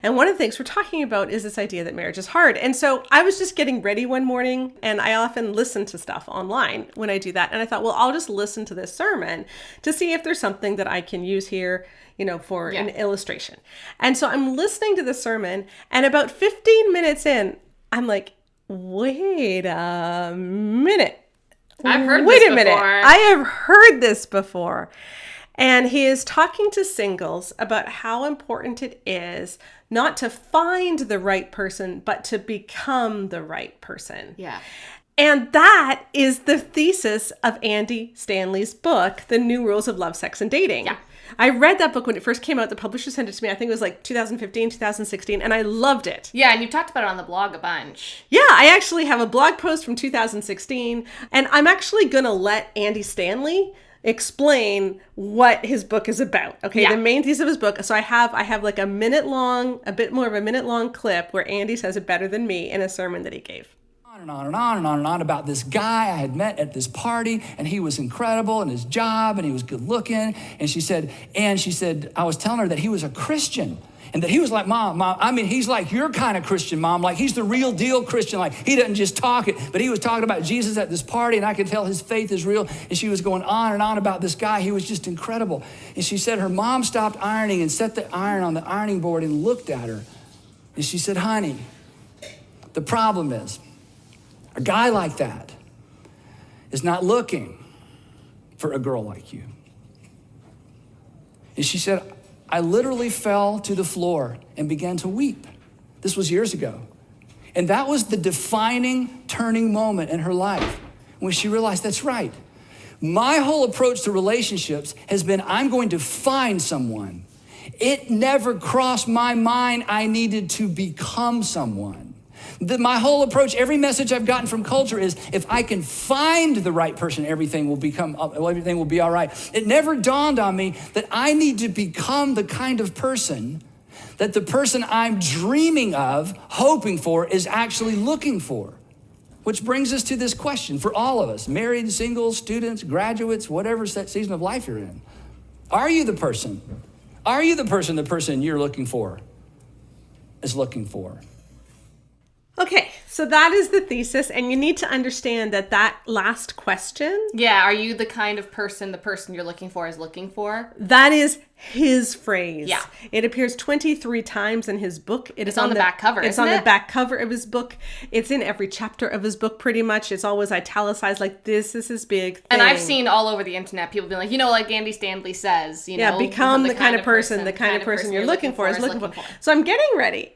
And one of the things we're talking about is this idea that marriage is hard. And so I was just getting ready one morning, and I often listen to stuff online when I do that. And I thought, well, I'll just listen to this sermon to see if there's something that I can use here, for an illustration. And so I'm listening to the sermon, and about 15 minutes in, I'm like, wait a minute. I've heard this before. I have heard this before. And he is talking to singles about how important it is not to find the right person, but to become the right person. Yeah. And that is the thesis of Andy Stanley's book, The New Rules of Love, Sex, and Dating. Yeah. I read that book when it first came out. The publisher sent it to me. I think it was like 2015, 2016, and I loved it. Yeah, and you've talked about it on the blog a bunch. Yeah, I actually have a blog post from 2016, and I'm actually going to let Andy Stanley explain what his book is about. Okay, Yeah. The main thesis of his book. So I have like a bit more of a minute long clip where Andy says it better than me in a sermon that he gave. On and on and on and on and on about this guy I had met at this party, and he was incredible in his job, and he was good looking. And she said, I was telling her that he was a Christian, and that he was like, Mom, I mean, he's like your kind of Christian, Mom. Like, he's the real deal Christian. Like, he doesn't just talk it, but he was talking about Jesus at this party, and I could tell his faith is real. And she was going on and on about this guy. He was just incredible. And she said her mom stopped ironing and set the iron on the ironing board and looked at her. And she said, honey, the problem is a guy like that is not looking for a girl like you. And she said, I literally fell to the floor and began to weep. This was years ago. And that was the defining turning moment in her life when she realized that's right. My whole approach to relationships has been, I'm going to find someone. It never crossed my mind I needed to become someone. My whole approach, every message I've gotten from culture is, if I can find the right person, everything will be all right. It never dawned on me that I need to become the kind of person that the person I'm dreaming of, hoping for, is actually looking for. Which brings us to this question for all of us, married, single, students, graduates, whatever season of life you're in. Are you the person? Are you the person you're looking for is looking for? Okay, so that is the thesis, and you need to understand that last question... Yeah, are you the kind of person the person you're looking for is looking for? That is his phrase. Yeah. It appears 23 times in his book. It's on the back cover, It's on the back cover of his book. It's in every chapter of his book, pretty much. It's always italicized, like, this is his big thing. And I've seen all over the internet people being like, like Andy Stanley says, become the kind of person you're looking for is looking for. So I'm getting ready.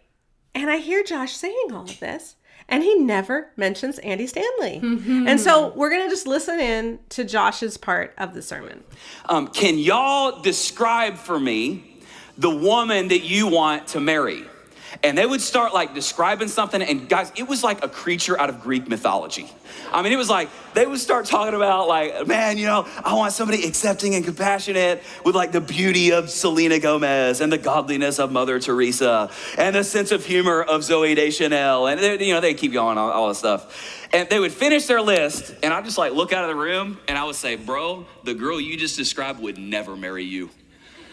And I hear Josh saying all of this, and he never mentions Andy Stanley. Mm-hmm. And so we're going to just listen in to Josh's part of the sermon. Can y'all describe for me the woman that you want to marry? And they would start like describing something, and guys, it was like a creature out of Greek mythology. I mean, it was like, they would start talking about like, man, I want somebody accepting and compassionate with like the beauty of Selena Gomez and the godliness of Mother Teresa and the sense of humor of Zooey Deschanel. And they keep going on all this stuff. And they would finish their list, and I'd just like look out of the room, and I would say, bro, the girl you just described would never marry you.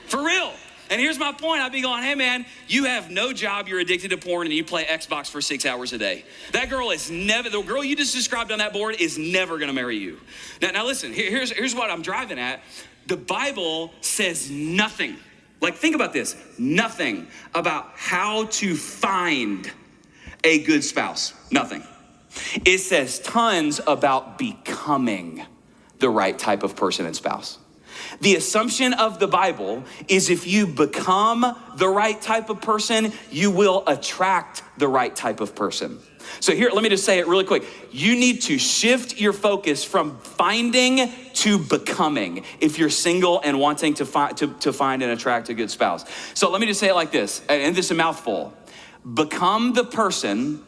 For real. And here's my point. I'd be going, hey man, you have no job, you're addicted to porn, and you play Xbox for 6 hours a day. The girl you just described on that board is never gonna marry you. Now listen, here's what I'm driving at. The Bible says nothing, like think about this, nothing about how to find a good spouse, nothing. It says tons about becoming the right type of person and spouse. The assumption of the Bible is if you become the right type of person, you will attract the right type of person. So here, let me just say it really quick. You need to shift your focus from finding to becoming if you're single and wanting to find and attract a good spouse. So let me just say it like this, and this is a mouthful. Become the person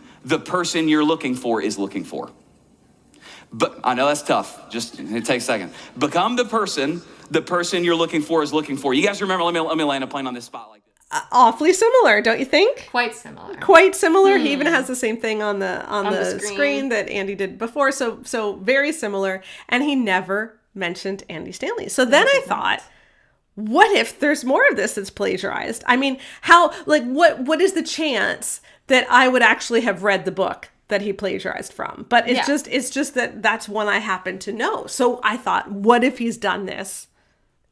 you're looking for is looking for. But I know that's tough. It takes a second. Become the person you're looking for is looking for. You guys remember, let me land a plane on this spot like this. Awfully similar, don't you think? Quite similar. Quite similar. He even has the same thing on the screen that Andy did before. So very similar. And he never mentioned Andy Stanley. So then I thought, what if there's more of this that's plagiarized? I mean, how, like, what is the chance that I would actually have read the book that he plagiarized from? But it's just that that's one I happen to know. So I thought, what if he's done this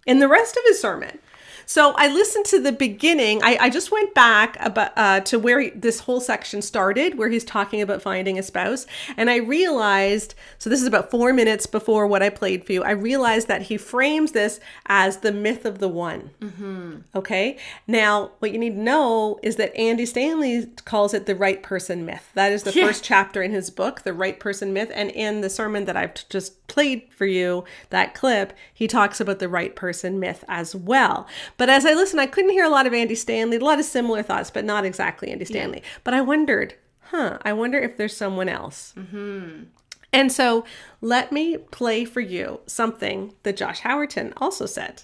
in the rest of his sermon? So I listened to the beginning. I just went back about, to where this whole section started, where he's talking about finding a spouse. And I realized, so this is about 4 minutes before what I played for you, I realized that he frames this as the myth of the one. Mm-hmm. Okay. Now, what you need to know is that Andy Stanley calls it the right person myth. That is the first chapter in his book, The Right Person Myth. And in the sermon that I've just played for you, that clip, he talks about the right person myth as well. But as I listened, I couldn't hear a lot of Andy Stanley, a lot of similar thoughts, but not exactly Andy Stanley. Yeah. But I wondered, I wonder if there's someone else. Mm-hmm. And so let me play for you something that Josh Howerton also said.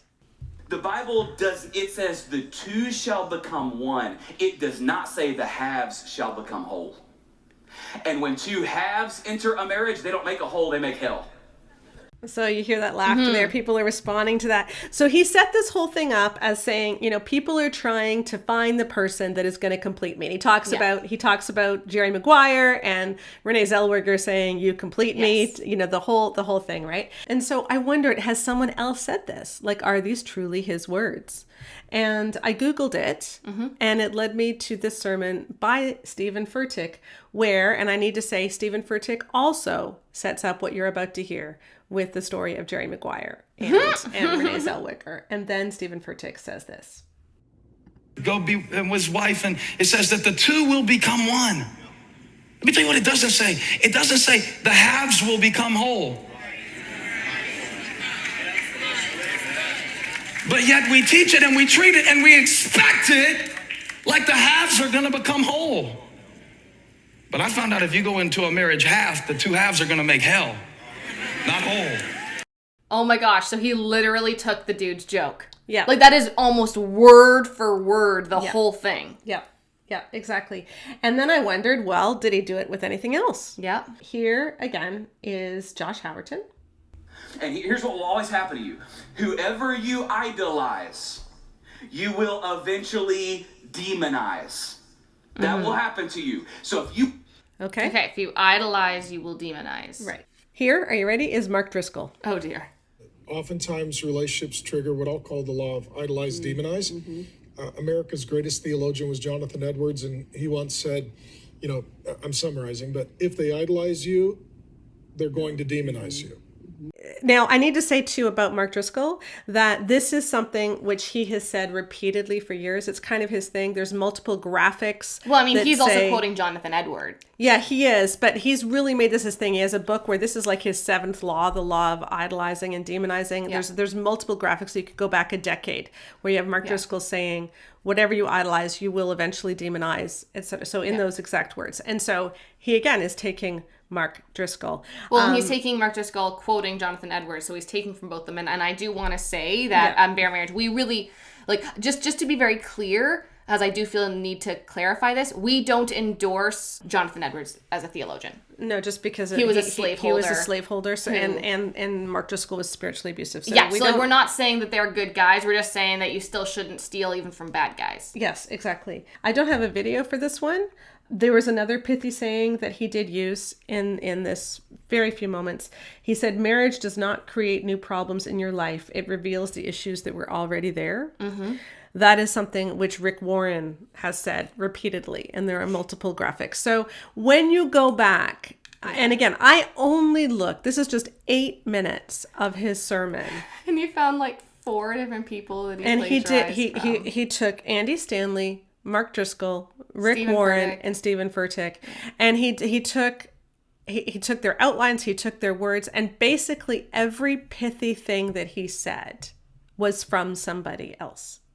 The Bible it says the two shall become one. It does not say the halves shall become whole. And when two halves enter a marriage, they don't make a whole, they make hell. So you hear that laughter there. People are responding to that. So he set this whole thing up as saying, people are trying to find the person that is going to complete me. And he talks about Jerry Maguire and Renee Zellweger saying, "You complete me." The whole thing, right? And so I wondered, has someone else said this? Like, are these truly his words? And I Googled it, and it led me to this sermon by Steven Furtick, where, and I need to say, Steven Furtick also sets up what you're about to hear with the story of Jerry Maguire and Renee Zellweger. And then Steven Furtick says this. Go be with his wife, and it says that the two will become one. Let me tell you what it doesn't say. It doesn't say the halves will become whole. But yet we teach it and we treat it and we expect it like the halves are going to become whole. But I found out if you go into a marriage half, the two halves are going to make hell, not whole. Oh my gosh, so he literally took the dude's joke. Yeah. Like that is almost word for word the whole thing. Yeah. Yeah, exactly. And then I wondered, well, did he do it with anything else? Yeah. Here again is Josh Howerton. And here's what will always happen to you. Whoever you idolize, you will eventually demonize. That will happen to you. So if you... Okay, if you idolize, you will demonize. Right. Here, are you ready, is Mark Driscoll. Oh, dear. Oftentimes, relationships trigger what I'll call the law of idolize, demonize. America's greatest theologian was Jonathan Edwards, and he once said, I'm summarizing, but if they idolize you, they're going to demonize you. Now, I need to say, too, about Mark Driscoll, that this is something which he has said repeatedly for years. It's kind of his thing. There's multiple graphics. Well, I mean, he's also quoting Jonathan Edwards. Yeah, he is. But he's really made this his thing. He has a book where this is like his seventh law, the law of idolizing and demonizing. Yeah. There's multiple graphics. So you could go back a decade where you have Mark Driscoll saying, whatever you idolize, you will eventually demonize, etc. So in those exact words. And so he, again, is taking Mark Driscoll. Well, he's taking Mark Driscoll, quoting Jonathan Edwards, so he's taking from both of them. And I do want to say that Bare Marriage, we really, just to be very clear, as I do feel a need to clarify this, we don't endorse Jonathan Edwards as a theologian. No, just because he was a slaveholder. He was a slaveholder, so, and Mark Driscoll was spiritually abusive. So we're not saying that they're good guys. We're just saying that you still shouldn't steal even from bad guys. Yes, exactly. I don't have a video for this one. There was another pithy saying that he did use in this very few moments. He said, marriage does not create new problems in your life. It reveals the issues that were already there. Mm-hmm. That is something which Rick Warren has said repeatedly, and there are multiple graphics. So when you go back, and again, I only looked, this is just 8 minutes of his sermon. And you found 4 different people that he took Andy Stanley, Mark Driscoll, Rick Steven Warren, Furtick. and Steven Furtick. And he took their outlines, he took their words, and basically every pithy thing that he said was from somebody else.